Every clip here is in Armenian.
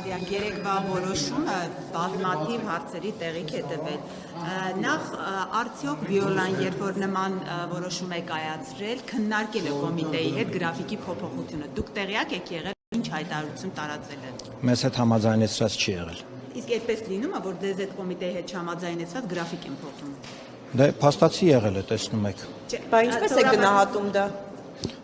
Ղարաբաղյան երեկվա որոշումը բազմաթիվ հարցերի տեղիք է տվել։ Նախ արդյոք Վիոլան, երբ որ նման որոշում է կայացրել, քննարկել է կոմիտեի հետ գրաֆիկի փոփոխությունը։ Դուք տեղյակ եք եղել, ինչ հայտարարություն տարածել են։ Մեզ հետ համաձայնեցրած չի եղել։ Իսկ այդպես լինում է, որ ձեզ այդ կոմիտեի հետ չհամաձայնեցված գրաֆիկ են փոխում։ Դե փաստացի եղել է, տեսնում եք։ Բա ինչպես է գնահատում դա։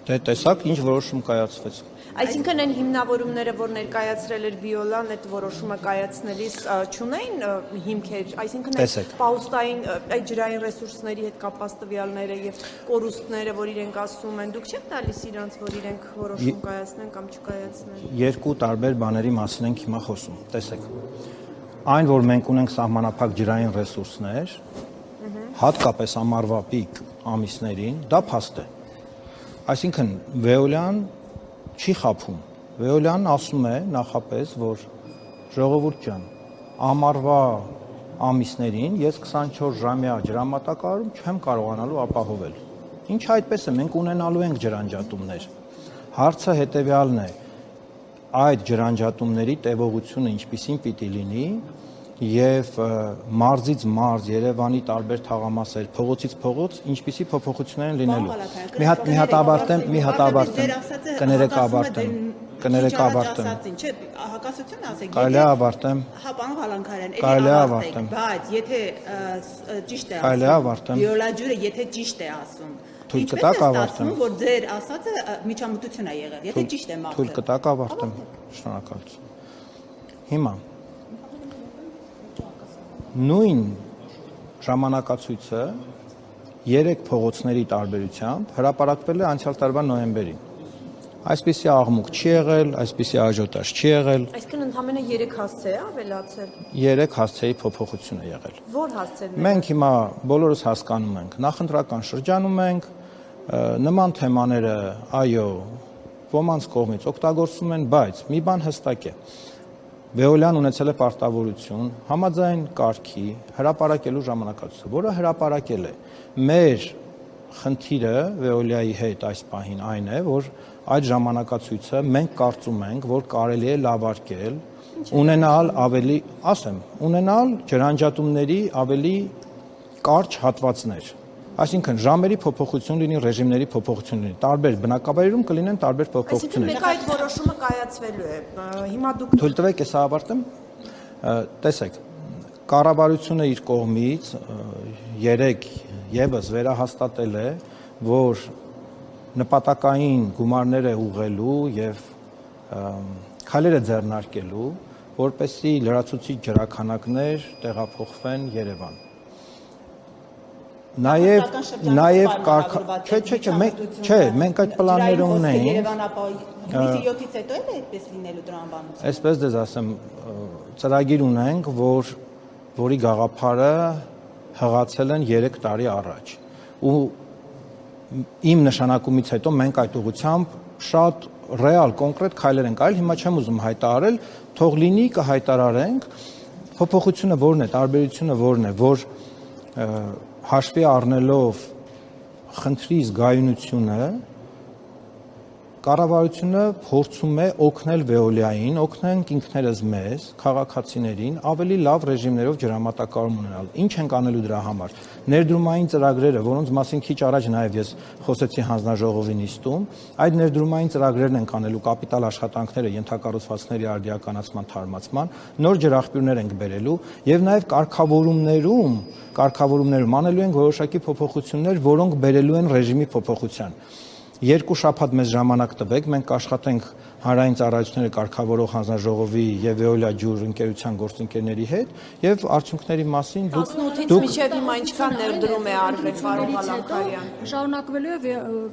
Դե տեսակ, ինչ որոշում կայացվեց։ Այսինքն այն հիմնավորումները, որ ներկայացրել էր Վիոլան, այդ որոշումը կայացնելիս չունեին հիմքեր, այսինքն այդ պաուստային, այդ ջրային ռեսուրսների հետ կապված տվյալները եւ կորուստները, որ իրենք ասում են, դուք չեք տալիս իրանց, որ իրենք որոշում կայացնեն կամ չկայացնեն։ Երկու տարբեր բաների մասին ենք հիմա խոսում։ Տեսեք։ Այն, որ մենք ունենք սահմանափակ ջրային ռեսուրսներ, հատկապես ամառվա պիկ ամիսներին, դա փաստ է։ Այսինքն Վեոլյան չի խափում։ Վեոլյանն ասում է նախապես, որ ժողովուրդ ջան, ամառվա ամիսներին ես 24 ժամյա ջրամատակարարում չեմ կարողանալու ապահովել։ Ինչ այդպես է, մենք ունենալու ենք ջրանջատումներ։ Հարցը հետևյալն է. այդ ջրանջատումների տևողությունը ինչպիսին պիտի լինի եւ մարզից մարզ Երևանի տարբեր թաղամասեր, փողոցից փողոց ինչպիսի փոփոխություններ են լինելու։ Մի հատ ավարտեմ, կներեք ավարտեմ։ Չէ, հակասություն ասեք։ Կարելի է ավարտեմ։ Հա, պարոն Ղալանքարյան, Կարելի է ավարտեմ։ Բայց եթե ճիշտ է Կարելի է ավարտեմ։ Վիոլաջուրը եթե ճիշտ է ասում, Թույլ կտաք ավարտեմ։ որ ձեր ասածը միջամտություն է եղել, եթե ճիշտ է մաղթել։ Թույլ կտաք ավարտեմ։ Շնորհակալություն։ Հիմա նույն ժամանակացույցը 3 փողոցների տարբերությամբ հրապարակվել է անցյալ տարվա նոյեմբերին։ Այսպիսի աղմուկ չի եղել, այսպիսի աժոտաժ չի եղել։ Այսինքն ընդամենը 3 հասցե է ավելացել։ 3 հասցեի փոփոխություն է եղել։ Որ հասցեներն։ Մենք հիմա բոլորս հասկանում ենք, նախընտրական շրջանում ենք, նման թեմաները, այո, ոմանց կողմից օգտագործվում են, բայց մի բան հստակ է։ Վեոլյան ունեցել է պարտավորություն համաձայն կարգի հրապարակելու ժամանակացույցը, որը հրապարակել է։ Մեր խնդիրը Վեոլիայի հետ այս պահին այն է, որ այդ ժամանակացույցը մենք կարծում ենք, որ կարելի է լավարկել, ունենալ ջրանջատումների ավելի կարճ հատվածներ։ Այսինքն ժամերի փոփոխություն լինի, ռեժիմների փոփոխություն լինի, տարբեր բնակավայրերում կլինեն տարբեր փոփոխություններ։ Այսինքն մեկ այդ որոշումը կայացվելու է։ Հիմա դուք Թույլ տվեք ես ավարտեմ։ Տեսեք, կառավարությունը իր կողմից 3 եւս վերահաստատել է, որ նպատակային գումարներ է ուղղելու եւ քայլերը ձեռնարկելու, որպեսզի լրացուցիչ ջրաքանակներ տեղափոխվեն Երևան։ Նաև մենք այդ պլանները ունենք։ Հունիսի 7-ից հետո էլ է այդպես լինելու տրամաբանությունը։ Այսպես դες ասեմ, ծրագիր ունենք, որի գաղափարը հղացել են 3 տարի առաջ։ Ու իմ նշանակումից հետո մենք այդ ուղղությամբ շատ ռեալ, կոնկրետ քայլեր ենք արել, հիմա չեմ ուզում հայտարարել, թող լինի կհայտարարենք, փոփոխությունը որն է, տարբերությունը որն է, որ հաշվի առնելով խնդրի զգայունությունը, կառավարությունը փորձում է օգնել Վեոլիային, օգնենք ինքներս մեզ, քաղաքացիներին, ավելի լավ ռեժիմներով ջրամատակարարում ունենալ։ Ինչ ենք անելու դրա համար։ Ներդրումային ծրագրերը, որոնց մասին քիչ առաջ նաև ես խոսեցի հանձնաժողովի նիստում, այդ ներդրումային ծրագրերն ենք անելու կապիտալ աշխատանքները, ենթակառուցվածքների արդիականացման, թարմացման, նոր ջրաղբյուրներ ենք բերելու եւ նաև կարգավորումներում անելու ենք որոշակի փոփոխություններ, որոնք բերելու են ռեժիմի փոփոխության։ 2 շաբաթ մեզ ժամանակ տվեք, մենք կաշխատենք հանրային ծառայությունները կարգավորող հանձնաժողովի եւ Վեոլիա ջուր ընկերության գործընկերների հետ եւ արդյունքների մասին 18-ից մինչեւ հիմա ինչքան ներդրում է արվել, պարոն Ղալանքարյան։ Շարունակվելու է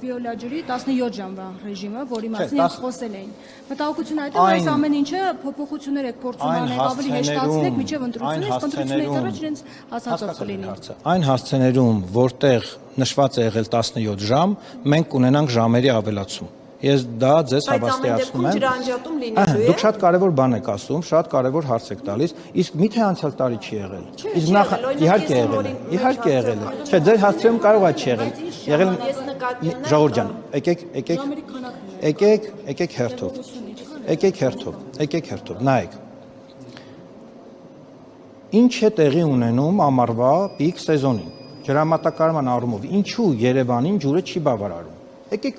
Վեոլիա ջրի 17 ժամվա ռեժիմը, որի մասին մենք խոսել էինք։ Մտահոգություն այդ է, այս ամեն ինչը փոփոխություններ եք փորձում անել, ավելի հեշտացնեք մինչեւ ընտրությունից առաջ իրենց հասածով կլինի։ Այն հասցեներում, որտեղ նշված է եղել 17 ժամ, մենք կունենանք ժամերի ավելացում։ Ես դա ձեզ հավաստիացնում եմ։ Ջրանջատում լինելու է։ Դուք շատ կարևոր բան եք ասում, շատ կարևոր հարց եք տալիս, իսկ միթե անցյալ տարի չի եղել։ Իսկ նախ իհարկե եղել է։ Չէ, ձեր հասցեում կարող է չի եղել։ Եղել Ժողովուրդ ջան, եկեք հերթով։ Նայեք, ինչ է տեղի ունենում ամառվա պիկ սեզոնին։ Ջրամատակարարման առումով ինչու Երևանին ջուրը չի բավարարում։ Եկեք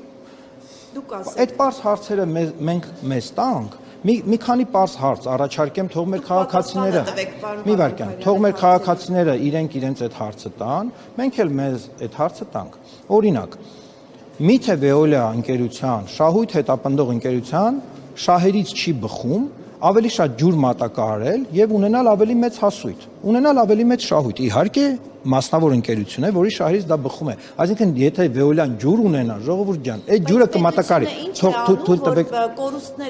Դուք ասեք։ այդ պարզ հարցերը մենք մեզ տանք։ Մի քանի պարզ հարց առաջարկեմ, թող մեր քաղաքացիները մի վարքյան, թող մեր քաղաքացիները իրենց այդ հարցը տան, մենք էլ մեզ այդ հարցը տանք։ Օրինակ, միթե Veolia ընկերության, շահույթ հետապնդող ընկերության շահերից չի բխում ավելի շատ ջուր մատակարարել եւ ունենալ ավելի մեծ հասույթ, ունենալ ավելի մեծ շահույթ։ Իհարկե, մասնավոր ընկերություն է, որի շահերից դա բխում է։ Այսինքն, եթե Veolia-ն ջուր ունենա, ժողովուրդ ջան, այդ ջուրը կմատակարարի։ Թույլ տվեք։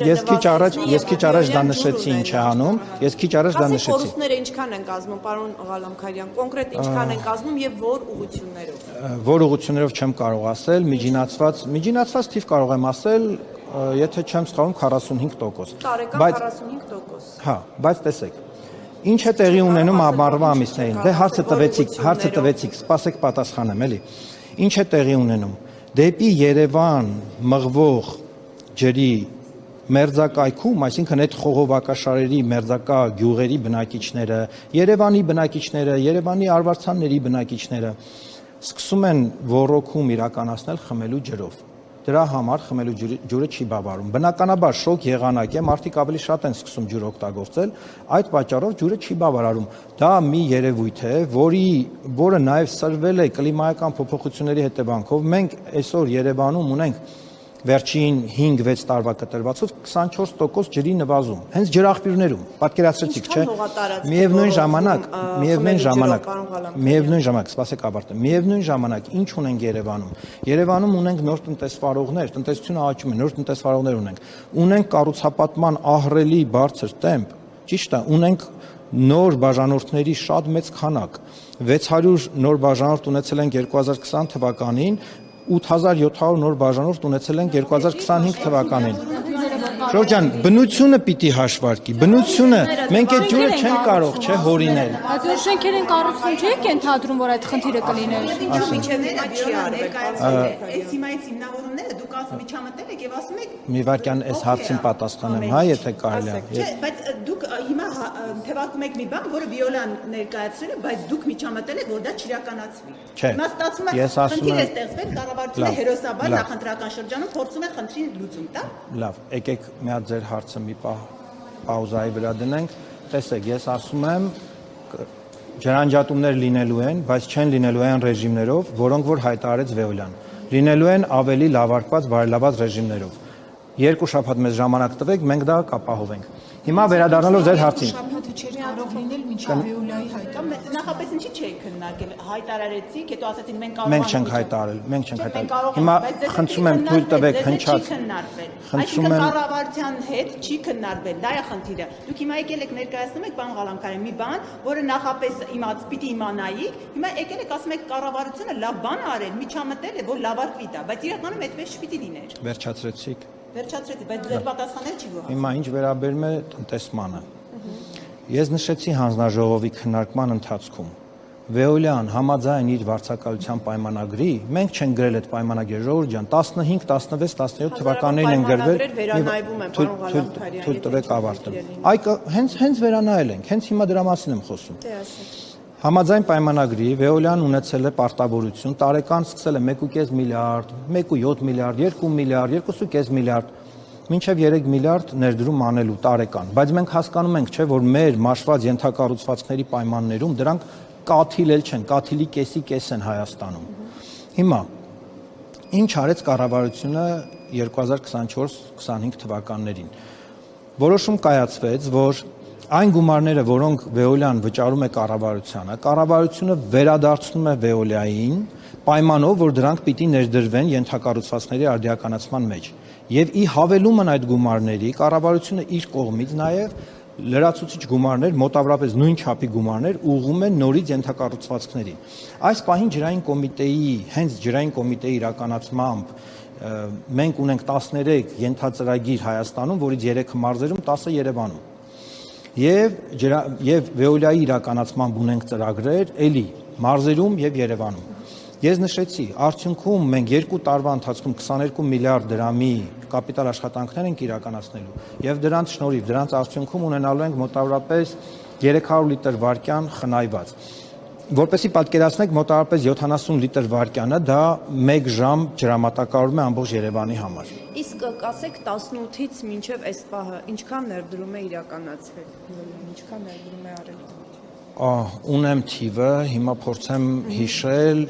Ես քիչ առաջ դա նշեցի ինչ է անում, ես քիչ առաջ դա նշեցի։ Կորուստները ինչքան են կազմում, պարոն Ղալամքարյան, կոնկրետ ինչքան են կազմում եւ որ ուղղություններով։ Որ ուղղություններով չեմ կարող ասել, միջինացված թիվ կարող եմ ասել, եթե չեմ սխալվում 45%։ Տարեկան 45%։ Հա, բայց տեսեք, ինչ է տեղի ունենում ամառվա ամիսներին։ Դե հարցը տվեցիք, սպասեք պատասխանեմ, էլի։ Ինչ է տեղի ունենում։ Դեպի Երևան մղվող ջրի մերձակայքում, այսինքն այդ խողովակաշարերի մերձակա գյուղերի բնակիչները, Երևանի բնակիչները, Երևանի արվարձանների բնակիչները սկսում են ոռոգում իրականացնել խմելու ջրով։ Դրա համար խմելու ջուրը չի բավարարում։ Բնականաբար շոկ եղանակ է, մարդիկ ավելի շատ են սկսում ջուր օգտագործել, այդ պատճառով ջուրը չի բավարարում։ Դա մի երևույթ է, որը նաև սրվել է կլիմայական փոփոխությունների հետևանքով։ Մենք այսօր Երևանում ունենք վերջին 5-6 տարվա կտրվածով 24% ջրի նվազում, հենց ջրաղբյուրներում, պատկերացրեցիք, չէ՞։ Միևնույն ժամանակ, սպասեք ավարտեմ, միևնույն ժամանակ ինչ ունենք Երևանում։ Երևանում ունենք նոր տնտեսվարողներ, տնտեսությունը աճում է, նոր տնտեսվարողներ ունենք կառուցապատման ահռելի բարձր տեմպ, ճիշտ է, ունենք նոր բաժանորդների շատ մեծ քանակ, 600 նոր բաժանորդ ունեցել ենք 2020 թվականին, 8700 նոր բաժանորդ ունեցել ենք 2025 թվականին։ Շրջան, բնությունը պիտի հաշվարկի, բնությունը, մենք այդ ջուրը չենք կարող, չէ, հորինել։ Բայց որ շենքեր են կառուցվում, չէ՞ կենթադրում, որ այդ խնդիրը կլիներ։ Ինչու միջևները չի արել, այս հիմայից հիմնավորումները դուք ասում միջամտել եք եւ ասում եք Մի վարքյան այս հարցին պատասխանեմ, հա, եթե կարելի է։ Չէ, բայց դուք հիմա թեվակում եք մի բան, որը Veolia-ն ներկայացրել է, բայց դուք միջամտել եք, որ դա չիրականացվի։ Հիմա ստացվում է, խնդիր է ստեղծվել, կառավարությունը հերոսաբար նախընտրական շրջանում փորձում է խնդրի լուծում տա։ Լավ, եկեք մի հատ ձեր հարցը մի պաուզայի վրա դնենք։ Տեսեք, ես ասում եմ ջրանջատումներ լինելու են, բայց չեն լինելու այն ռեժիմներով, որոնք որ հայտարարեց Veolia-ն։ Լինելու են ավելի լավարկված, բարելաված ռեժիմներով։ 2 շաբաթ մեզ ժամանակ տվեք, մենք դա կապահովենք։ Հիմա վերադառնալով ձեր հարցին։ Շաբաթը չէր կարող լինել մինչև Veolia-ի հայտարարը։ Նախապես ինչի՞ չեք քննարկել, հայտարարեցիք, հետո ասացիք մենք Մենք չենք հայտարարել, մենք չենք հայտարարել։ Հիմա խնդրում եմ թույլ տվեք հնչած։ Այսինքն կառավարության հետ չի քննարկվել, դա է խնդիրը։ Դուք հիմա եկել եք ներկայացնում եք պարոն Ղալամքարյան մի բան, որը նախապես պիտի իմանայիք, հիմա եկել եք ասում եք կառավարությունը լավ բան արել, միջամտել է, որ լավարկվի դա, բայց իրականում այդպես չպիտի լիներ։ Վերջացրեցիք։ Վերջացրեցի, բայց ձեր պատասխանել չի գոհացել։ Հիմա ինչ վերաբերում է տնտեսմանը։ Ես նշեցի հանձնաժողովի քննարկման ընթացքում Veolia-ն համաձայն իր վարձակալության պայմանագրի, մենք չենք գրել այդ պայմանագրերը, ժողովուրդ ջան, 15, 16, 17 թվականներին են գրվել։ Վերանայվում են, պարոն Ղալամքարյան։ Թույլ տվեք ավարտեմ։ Այ հենց վերանայել ենք, հենց հիմա դրա մասին եմ խոսում։ Համաձայն պայմանագրի Veolia-ն ունեցել է պարտավորություն, տարեկան սկսել է 1.5 միլիարդ, 1.7 միլիարդ, 2 միլիարդ, 2.5 միլիարդ, մինչև 3 միլիարդ ներդրում անելու տարեկան։ Բայց մենք հասկանում ենք, չէ, որ մեր մաշված ենթակառուցվածքների պայմաններում դրանք կաթիլել չեն, կաթիլի կեսի կես են Հայաստանում։ Հիմա ինչ արեց կառավարությունը 2024-25 թվականներին։ Որոշում կայացվեց, որ այն գումարները, որոնք Veolia-ն վճարում է կառավարությանը, կառավարությունը վերադարձնում է Veolia-ին պայմանով, որ դրանք պիտի ներդրվեն ենթակառուցվածքների արդիականացման մեջ։ Եվ ի հավելումն այդ գումարների կառավարությունը իր կողմից նաև լրացուցիչ գումարներ, մոտավորապես նույն չափի գումարներ ուղղում են նորից ենթակառուցվածքների։ Այս պահին ջրային կոմիտեի, հենց ջրային կոմիտեի իրականացմամբ մենք ունենք 13 ենթածրագիր Հայաստանում, որից 3-ը մարզերում, 10-ը Երևանում։ Եվ Veolia-ի իրականացմամբ ունենք ծրագրեր էլի մարզերում եւ Երևանում։ Ես նշեցի, արդյունքում մենք 2 տարվա ընթացքում 22 միլիարդ դրամի կապիտալ աշխատանքներ ենք իրականացնելու եւ դրանց շնորհիվ, դրանց արդյունքում ունենալու ենք մոտավորապես 300 լիտր վարկյան խնայված։ Որպեսզի պատկերացնեք, մոտավորապես 70 լիտր վարկյանը դա 1 ժամ ջրամատակարարում է ամբողջ Երևանի համար։ Իսկ ասեք 18-ից մինչև այս պահը ինչքան ներդրում է իրականացվել, ինչքան ներդրում է արել։ Ունեմ թիվը, հիմա փորձեմ հիշել,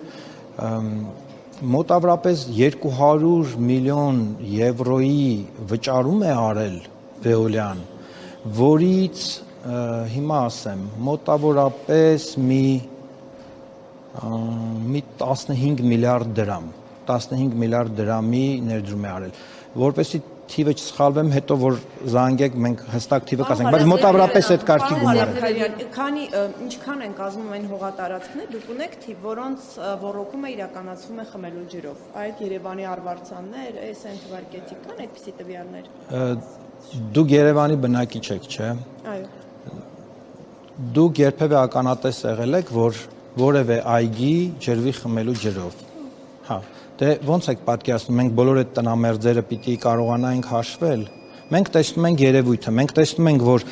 մոտավորապես 200 միլիոն եվրոյի վճարում է արել Veolia-ն, որից հիմա ասեմ, մոտավորապես մի 15 միլիարդ դրամի ներդրում է արել։ Որպեսզի թիվը չսխալվեմ, հետո որ զանգեք, մենք հստակ թիվը կասենք, բայց մոտավորապես այդ կարգի գումարը։ Ինչքան են կազմում այն հողատարածքներ, դուք ունեք թիվ, որոնց ոռոգումը իրականացվում է խմելու ջրով։ Այդ Երևանի արվարձաններ, այս ընթվարկետի կան այդպիսի տվյալներ։ Դուք Երևանի բնակիչ եք, չէ՞։ Այո։ Դուք երբևէ ականատես եղել եք, որ որևէ այգի ջրվի խմելու ջրով։ Հա, դե ոնց եք պատկերացնում, մենք բոլոր այդ տնամերձերը պիտի կարողանանք հաշվել։ Մենք տեսնում ենք երևույթը, մենք տեսնում ենք, որ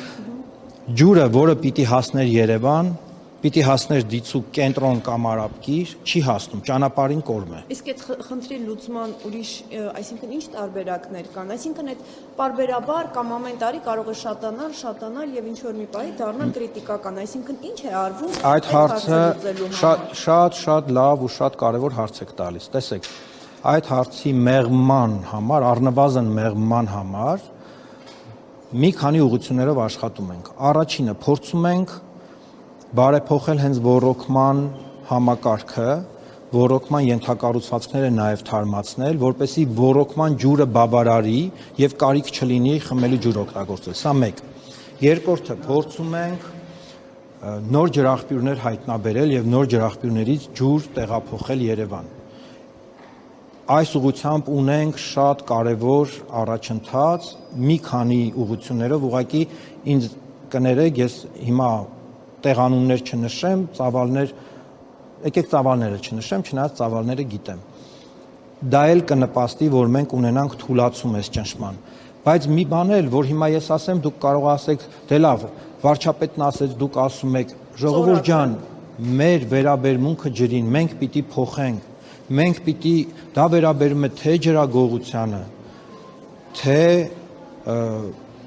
ջուրը, որը պիտի հասներ Երևան, պիտի հասներ դիցու կենտրոն կամ Արաբկիր, չի հասնում, ճանապարհին կորմ է։ Իսկ այդ խնդրի լուծման ուրիշ, այսինքն ինչ տարբերակներ կան, այսինքն այդ պարբերաբար կամ ամեն տարի կարող է շատանալ եւ ինչ որ մի պահի դառնալ կրիտիկական, այսինքն ինչ է արվում այդ հարցը շատ լավ ու շատ կարևոր հարց եք տալիս։ Տեսեք, այդ հարցի մեղման համար, առնվազն մեղման համար մի քանի ուղղություններով աշխատում ենք։ Առաջինը փորձում ենք բարեփոխել հենց ոռոգման համակարգը, ոռոգման ենթակառուցվածքները նաև թարմացնել, որպեսզի ոռոգման ջուրը բավարարի եւ կարիք չլինի խմելու ջուր օգտագործել։ Սա մեկ։ Երկրորդը փորձում ենք նոր ջրաղբյուրներ հայտնաբերել եւ նոր ջրաղբյուրներից ջուր տեղափոխել Երևան։ Այս ուղղությամբ ունենք շատ կարևոր առաջընթաց, մի քանի ուղղություններով, ուղղակի ինձ կներեք, ես հիմա տեղանուններ չնշեմ, ծավալներ, եկեք ծավալները չնշեմ, չնայած ծավալները գիտեմ։ Դա էլ կնպաստի, որ մենք ունենանք թուլացում այս ճնշման։ Բայց մի բան էլ, որ հիմա ես ասեմ, դուք կարող ասեք, դե լավ, վարչապետն ասեց, դուք ասում եք, ժողովուրդ ջան, մեր վերաբերմունքը ջրին, մենք պիտի փոխենք, մենք պիտի, դա վերաբերում է թե ջրագողությանը, թե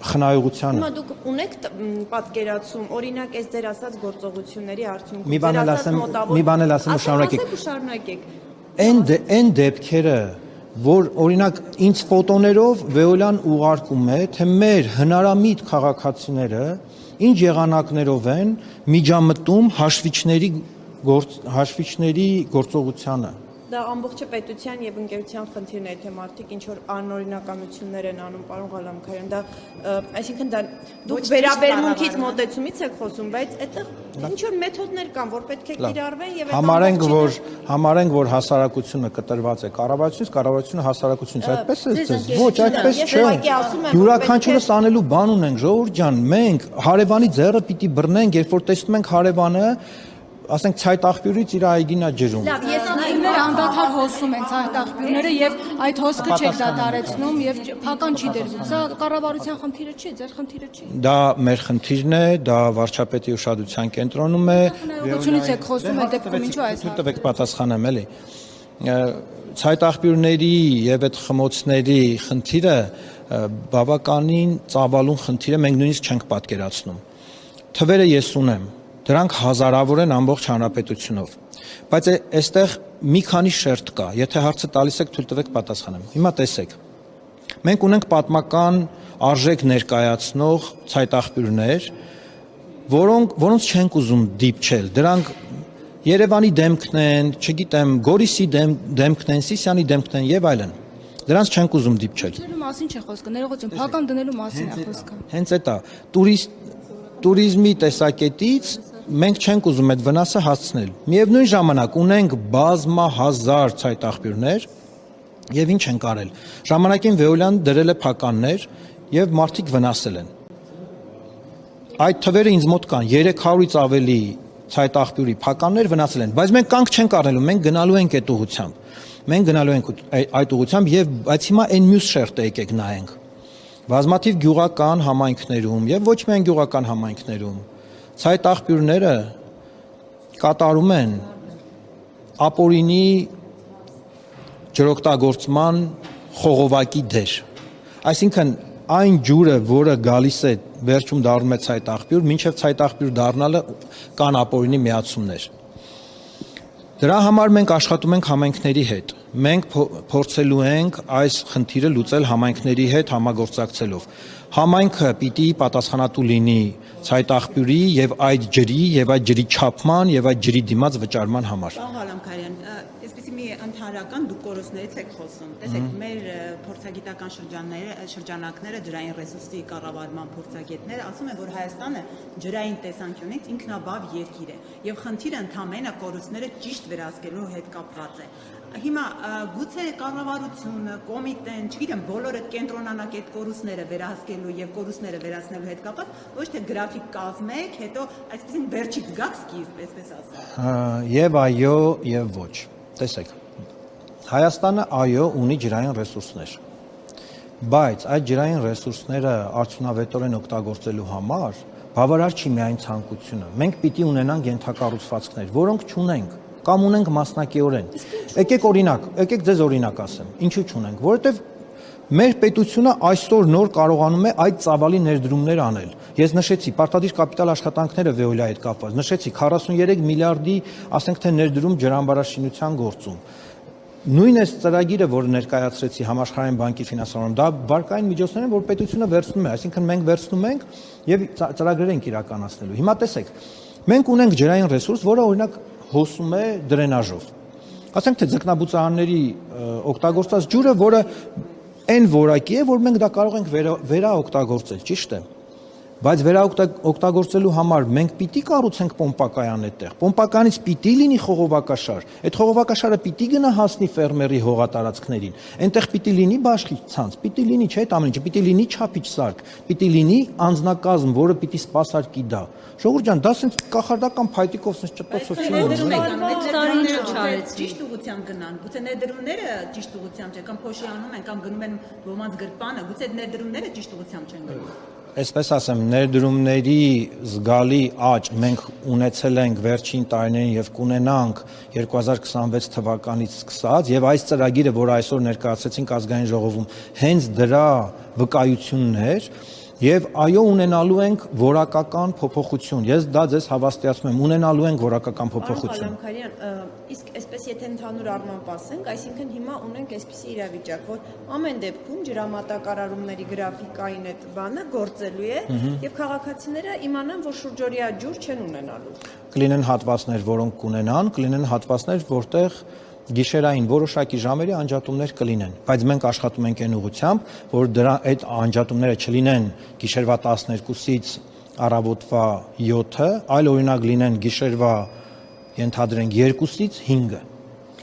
խնայողությանը։ Հիմա դուք ունեք պատկերացում, օրինակ այս ձեր ասած գործողությունների արդյունքում։ Մի բան էլ ասեմ ու շարունակեք։ Այն դեպքերը, որ օրինակ ինձ ֆոտոներով Veolia-ն ուղարկում է, թե մեր հնարամիտ քաղաքացիները ինչ եղանակներով են միջամտում հաշվիչների գործողությանը։ Դա ամբողջ պետության եւ ընկերության խնդիրն է, թե մարդիկ ինչ որ անօրինականություններ են անում, պարոն Ղալամքարյան, դա այսինքն դա դուք վերաբերմունքից մոտեցումից եք խոսում, բայց այդտեղ ինչ որ մեթոդներ կան, որ պետք է կիրառվեն եւ համարենք, որ հասարակությունը կտրված է կառավարությունից, հասարակությունից, այդպես է ձեզ, ոչ, այդպես չէ։ Յուրաքանչյուրս անելու բան ունենք, ժողովուրդ ջան, մենք հարևանի ձեռը պիտի բռնենք, երբ որ տեսնում ենք հարևանը, ասենք ցայտ աղբյուրից իր այգին է ջրում։ Լավ, ես նայումները անդադար հոսում են ցայտ աղբյուրները եւ այդ հոսքը չեք դադարեցնում եւ փական չի դրվում։ Սա կառավարության խնդիրը չի, ձեր խնդիրը չի։ Դա մեր խնդիրն է, դա վարչապետի ուշադրության կենտրոնում է։ Հնարավորությունից եք խոսում այդ դեպքում ինչու այս հարցը։ Տվեք պատասխանեմ էլի։ Ցայտ աղբյուրների եւ այդ խմոցների խնդիրը բավականին ծավալուն խնդիր է, մենք նույնիսկ չենք պատկերացնում։ Թվերը ես ունեմ, դրանք հազարավոր են ամբողջ հանրապետությունով, բայց այստեղ մի քանի շերտ կա, եթե հարցը տալիս եք, թույլ տվեք պատասխանեմ։ Հիմա տեսեք, մենք ունենք պատմական արժեք ներկայացնող ցայտ աղբյուրներ, որոնց չենք ուզում դիպչել, դրանք Երևանի դեմքն են, չգիտեմ, Գորիսի դեմքն են, Սիսիանի դեմքն են եւ այլն։ Դրանց չենք ուզում դիպչել։ Դնելու մասին չէ խոսքը, ներողություն, փական դնելու մասին է խոսքը։ Հենց այդ է, տուրիզմի տեսակետից մենք չենք ուզում այդ վնասը հասցնել։ Միևնույն ժամանակ ունենք բազմահազար ցայտ աղբյուրներ եւ ինչ ենք արել։ Ժամանակին Veolia-ն դրել է փականներ եւ մարդիկ վնասել են։ Այդ թվերը ինձ մոտ կան 300-ից ավելի ցայտ աղբյուրի փականներ վնասել են, բայց մենք կանգ չենք առնելու, մենք գնալու ենք այդ ուղղությամբ։ Մենք գնալու ենք այդ ուղղությամբ եւ բայց հիմա այն մյուս շերտը եկեք նայենք։ Բազմաթիվ գյուղական համայնքներում եւ ոչ միայն գյուղական համայնքներում ցայտ աղբյուրները կատարում են ապօրինի ջրօգտագործման խողովակի դեր։ Այսինքն այն ջուրը, որը գալիս է վերջում դառնում է ցայտ աղբյուր, մինչև ցայտ աղբյուր դառնալը կան ապօրինի միացումներ։ Դրա համար մենք աշխատում ենք համայնքների հետ։ Մենք փորձելու ենք այս խնդիրը լուծել համայնքների հետ համագործակցելով։ Համայնքը պիտի պատասխանատու լինի ցայտ աղբյուրի եւ այդ ջրի չափման եւ այդ ջրի դիմաց վճարման համար։ Պարոն Ղալամքարյան, այսպեսի մի ընդհանրական դուք կորուստներից եք խոսում։ Տեսեք, մեր փորձագիտական շրջանակները ջրային ռեսուրսի կառավարման փորձագետները ասում են, որ Հայաստանը ջրային տեսանկյունից ինքնաբավ երկիր է եւ խնդիրը ընդհանրապես կորուստները ճիշտ վերահսկելու հետ կապված է։ Հիմա գուցե կառավարությունը, կոմիտեն, չգիտեմ, բոլորը կենտրոնանակ այդ կորուստները վերահսկելու եւ կորուստները վերացնելու հետ կապված, ոչ թե գրաֆիկ կազմեք, հետո այսպեսին վերջից գաք սկիզբ, այսպես ասած։ Եվ այո, եւ ոչ։ Տեսեք, Հայաստանը այո ունի ջրային ռեսուրսներ, բայց այդ ջրային ռեսուրսները արդյունավետորեն օգտագործելու համար բավարար չի միայն ցանկությունը։ Մենք պիտի ունենանք ենթակառուցվածքներ, որոնք չունենք կամ ունենք մասնակիորեն։ Եկեք ձեզ օրինակ ասեմ։ Ինչու չունենք, որովհետև մեր պետությունը այսօր նոր կարողանում է այդ ծավալի ներդրումներ անել։ Ես նշեցի պարտադիր կապիտալ աշխատանքները Veolia-ի հետ կապված, նշեցի 43 միլիարդի, ասենք թե ներդրում ջրամբարաշինության գործում։ Նույն այս ծրագիրը, որը ներկայացրեցի Համաշխարհային բանկի ֆինանսավորում, դա բանկային միջոցներ են, որ պետությունը վերցնում է, այսինքն մենք վերցնում ենք եւ ծրագրեր ենք իրականացնելու։ Հիմա տեսեք, մենք ունենք ջրային ռեսուրս, որը օրինակ հոսում է դրենաժով։ Ասենք թե ձկնաբուծարանների օգտագործած ջուրը, որը այն որակի է, որ մենք դա կարող ենք վերաօգտագործել, ճիշտ է։ Բայց վերաօգտագործելու համար մենք պիտի կառուցենք պոմպակայան այդտեղ։ Պոմպականից պիտի լինի խողովակաշար։ Այդ խողովակաշարը պիտի գնահասնի ֆերմերի հողատարածքներին։ Այնտեղ պիտի լինի բաշխի ցանց, պիտի լինի, չէ՞, այդ ամեն ինչը, պիտի լինի չափիչ սարք, պիտի լինի անձնակազմ, որը պիտի սպասարկի դա։ Ժողովուրդ ջան, դա sense կախարդական փայտիկով sense ճտոսով չի լինի։ Ճիշտ ուղղությամբ գնան։ Գուցե ներդրումները ճիշտ ուղղությամբ չէ, կամ փոշիանում են, կամ գնում են ոմանց գրպանը, գուցե ներդրումները ճիշտ ուղղությամբ չեն գնում։ Այսպես ասեմ, ներդրումների զգալի աճ մենք ունեցել ենք վերջին տարիներին եւ կունենանք 2026 թվականից սկսած եւ այս ծրագիրը, որ այսօր ներկայացրեցինք ազգային ժողովում, հենց դրա վկայությունն էր եւ այո ունենալու ենք որակական փոփոխություն։ Ես դա ձեզ հավաստիացնում եմ, ունենալու ենք որակական փոփոխություն։ Իսկ այսպես եթե ընդհանուր առմամբ ասենք, այսինքն հիմա ունենք այսպիսի իրավիճակ, որ ամեն դեպքում ջրամատակարարումների գրաֆիկային այդ բանը գործելու է եւ քաղաքացիները իմանան, որ շուրջօրյա ջուր չեն ունենալու։ Կլինեն հատվածներ, որոնք կունենան, կլինեն հատվածներ, որտեղ գիշերային որոշակի ժամերի անջատումներ կլինեն, բայց մենք աշխատում ենք այն ուղղությամբ, որ դրա այդ անջատումները չլինեն գիշերվա 12-ից առավոտվա 7-ը, այլ օրինակ լինեն գիշերվա ենթադրենք 2-ից 5-ը։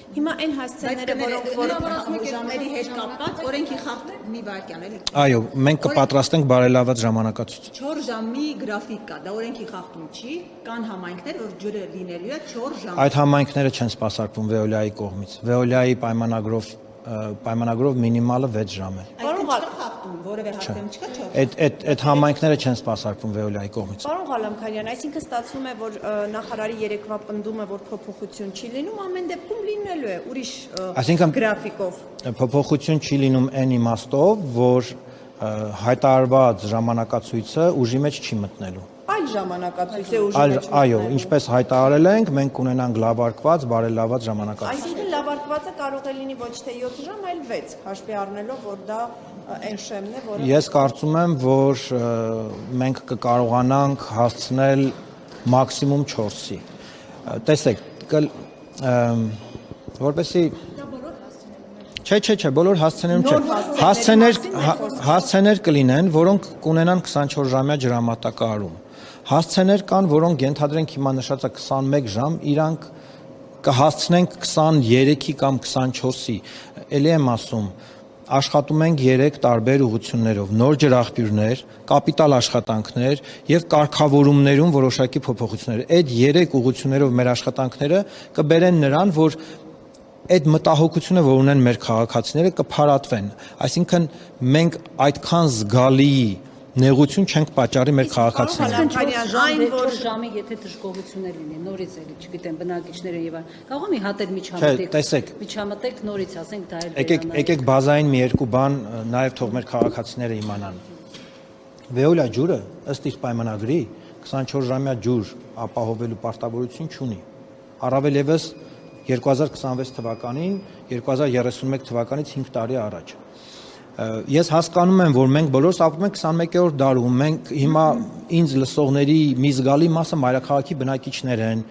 Հիմա այն հասցեները, որոնք ժամերի հետ կապված օրենքի խախտում մի վայրկյան էլի։ Այո, մենք կպատրաստենք բարելաված ժամանակացույց։ 4 ժամի գրաֆիկ կա, դա օրենքի խախտում չի, կան համայնքներ, որ ջուրը լինելու է 4 ժամ։ Այդ համայնքները չեն սպասարկվում Veolia-ի կողմից։ Veolia-ի պայմանագրով մինիմալը 6 ժամ է։ Այսինքն խախտում, որևէ հասցեմ չկա 4։ Այդ համայնքները չեն սպասարկվում Veolia-ի կողմից։ Պարոն Ղալամքարյան, այսինքն ստացվում է, որ նախարարի երեկվա պնդումը, որ փոփոխություն չի լինում, ամեն դեպքում լինելու է ուրիշ գրաֆիկով։ Փոփոխություն չի լինում այն իմաստով, որ հայտարարված ժամանակացույցը ուժի մեջ չի մտնելու։ Այլ ժամանակացույց է ուժի մեջ։ Այո, ինչպես հայտարարել ենք, մենք կունենանք լավարկված, բարելաված ժամանակացույց։ Այսինքն լավարկվածը կարող է լինի ոչ թե 7 ժամ, այլ 6, հաշվի առնելով, որ դա այն շեմն է, որը Ես կարծում եմ, որ մենք կկարողանանք հասցնել մաքսիմում 4-ի։ Տեսեք, որպեսզի Չէ, բոլոր հասցեներում չէ։ Հասցեներ կլինեն, որոնք կունենան 24 ժամյա ջրամատակարարում։ Հասցեներ կան, որոնք ենթադրենք հիմա նշած է 21 ժամ, իրանք կհասցնենք 23-ի կամ 24-ի։ Էլի եմ ասում, աշխատում ենք 3 տարբեր ուղղություններով՝ նոր ջրաղբյուրներ, կապիտալ աշխատանքներ եւ կարգավորումներում որոշակի փոփոխություններ։ Այդ 3 ուղղություններով մեր աշխատանքները կբերեն նրան, որ այդ մտահոգությունը, որ ունեն մեր քաղաքացիները, կփարատվեն։ Այսինքն մենք այդքան զգալի նեղություն չենք պատճառի մեր քաղաքացիներին։ Այն որ ժամի եթե դժգոհություններ լինի, նորից էլի, չգիտեմ, բնակիչները եւ այլն։ Կարող է մի հատ էլ միջամտեք նորից, ասենք դա էլ Եկեք բազային մի երկու բան նաև թող մեր քաղաքացիները իմանան։ Վեոլա ջուրը ըստ իր պայմանագրի 24-ժամյա ջուր ապահովելու պարտավորություն չունի։ Առավել եւս 2026 թվականին, 2031 թվականից 5 տարի առաջ։ Ես հասկանում եմ, որ մենք բոլորս ապրում ենք 21-րդ դարում, մենք հիմա ինձ լսողների մի զգալի մասը մայրաքաղաքի բնակիչներ են։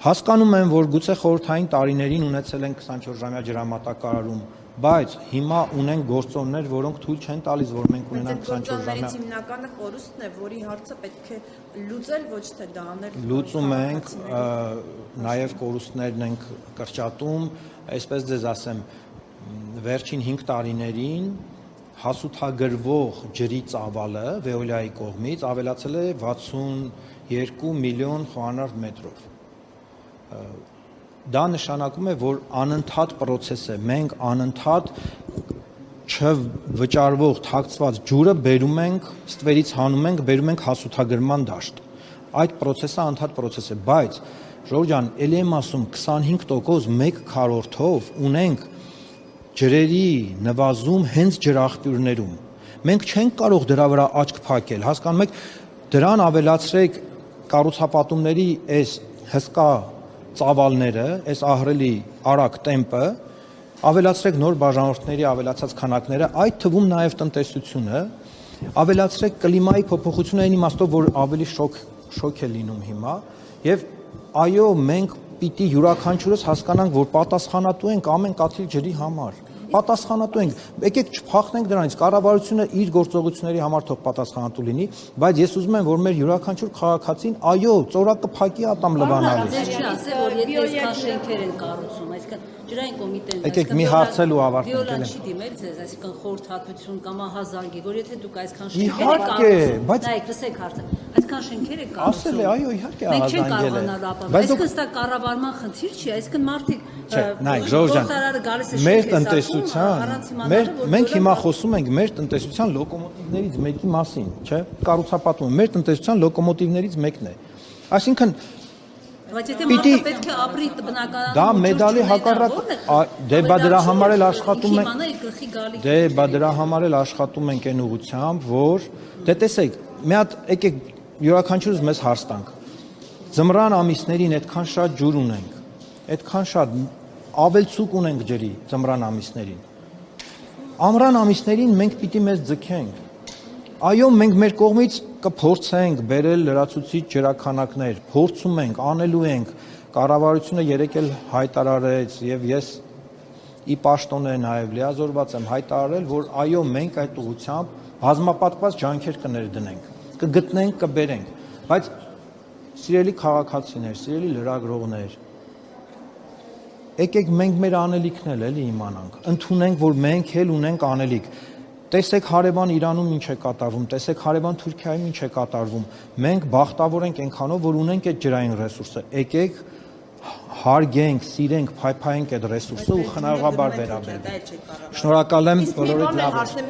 Հասկանում եմ, որ գուցե խորհրդային տարիներին ունեցել են 24-ժամյա ջրամատակարարում, բայց հիմա ունենք գործոններ, որոնք թույլ չեն տալիս, որ մենք ունենանք 24-ժամյա։ Հիմնականը կորուստն է, որի հարցը պետք է լուծել, ոչ թե դանել։ Լուծում ենք, նաև կորուստներն ենք կրճատում, այսպես ձեզ ասեմ, վերջին 5 տարիներին հասութագրվող ջրի ծավալը Վեոլիայի կողմից ավելացել է 62 միլիոն խոհանարդ մետրով։ Դա նշանակում է, որ անընդհատ process է, մենք անընդհատ չվճարվող թաքցված ջուրը բերում ենք, ստվերից հանում ենք, բերում ենք հասութագրման դաշտ։ Այդ process-ը անընդհատ process է, բայց Ժորժ ջան, ելի եմ ասում 25% 1/4-ով ունենք ջրերի նվազում հենց ջրաղբյուրներում։ Մենք չենք կարող դրա վրա աչք փակել, հասկանում եք, դրան ավելացրեք կառուցապատումների այս հսկա ծավալները, այս ահռելի արագ տեմպը, ավելացրեք նոր բաժանորդների ավելացած քանակները, այդ թվում նաև տնտեսությունը, ավելացրեք կլիմայի փոփոխությունը այն իմաստով, որ ավելի շոկ է լինում հիմա, եւ այո, մենք պիտի յուրաքանչյուրս հասկանանք, որ պատասխանատու ենք ամեն կաթիլ ջրի համար։ Պատասխանատու ենք, եկեք չփախնենք դրանից, կառավարությունը իր գործողությունների համար թող պատասխանատու լինի, բայց ես ուզում եմ, որ մեր յուրաքանչյուր քաղաքացին, այո, ծորակը փակի ատամ լվանալիս։ Չի ասել, որ եթե այսքան շենքեր են կառուցում, այսքան ջրային կոմիտեն, եկեք մի հարցել ու ավարտենք։ Վիոլան չի դիմել ձեզ, այսինքն խորհրդատվություն կամ ահազանգի, որ եթե դուք այսքան շենքեր եք կառուցում, Իհարկե, բայց ասել է, այո, իհարկե մենք չենք ահազանգել է։ կարողանալ ապահովել։ Այսինքն սա կառավարման խնդիր չի, այսինքն մարդիկ նայեք, Ժորժ ջան, մեր տնտեսության, մենք հիմա խոսում ենք մեր տնտեսության լոկոմոտիվներից մեկի մասին, չէ՞, կառուցապատումը մեր տնտեսության լոկոմոտիվներից մեկն է։ Այսինքն բայց եթե մարդը պետք է ապրի բնականաբար դա մեդալի հակառակ դե բա դրա համար էլ աշխատում ենք այն ուղղությամբ, որ դե տեսեք, մի հատ եկեք յուրաքանչյուրս մեզ հարց տանք։ Ձմռան ամիսներին այդքան շատ ջուր ունենք, այդքան շատ ավելցուկ ունենք ջրի ձմռան ամիսներին։ Ամռան ամիսներին մենք պիտի մեզ ձգենք։ Այո, մենք մեր կողմից կփորձենք բերել լրացուցիչ ջրաքանակներ, փորձում ենք, անելու ենք, կառավարությունը երեկ էլ հայտարարեց եւ ես ի պաշտոնե նաեւ լիազորված եմ հայտարարել, որ այո, մենք այդ ուղղությամբ բազմապատկված ջանքեր կներդնենք, կգտնենք, կբերենք, բայց սիրելի քաղաքացիներ, սիրելի լրագրողներ, եկեք մենք մեր անելիքն էլ էլի իմանանք, ընդունենք, որ մենք էլ ունենք անելիք։ Տեսեք հարևան Իրանում ինչ է կատարվում, տեսեք հարևան Թուրքիայում ինչ է կատարվում։ Մենք բախտավոր ենք այնքանով, որ ունենք այդ ջրային ռեսուրսը։ Եկեք հարգենք, սիրենք, փայփայենք այդ ռեսուրսը ու խնայողաբար վերաբերենք։ Շնորհակալ եմ բոլորիդ լավ։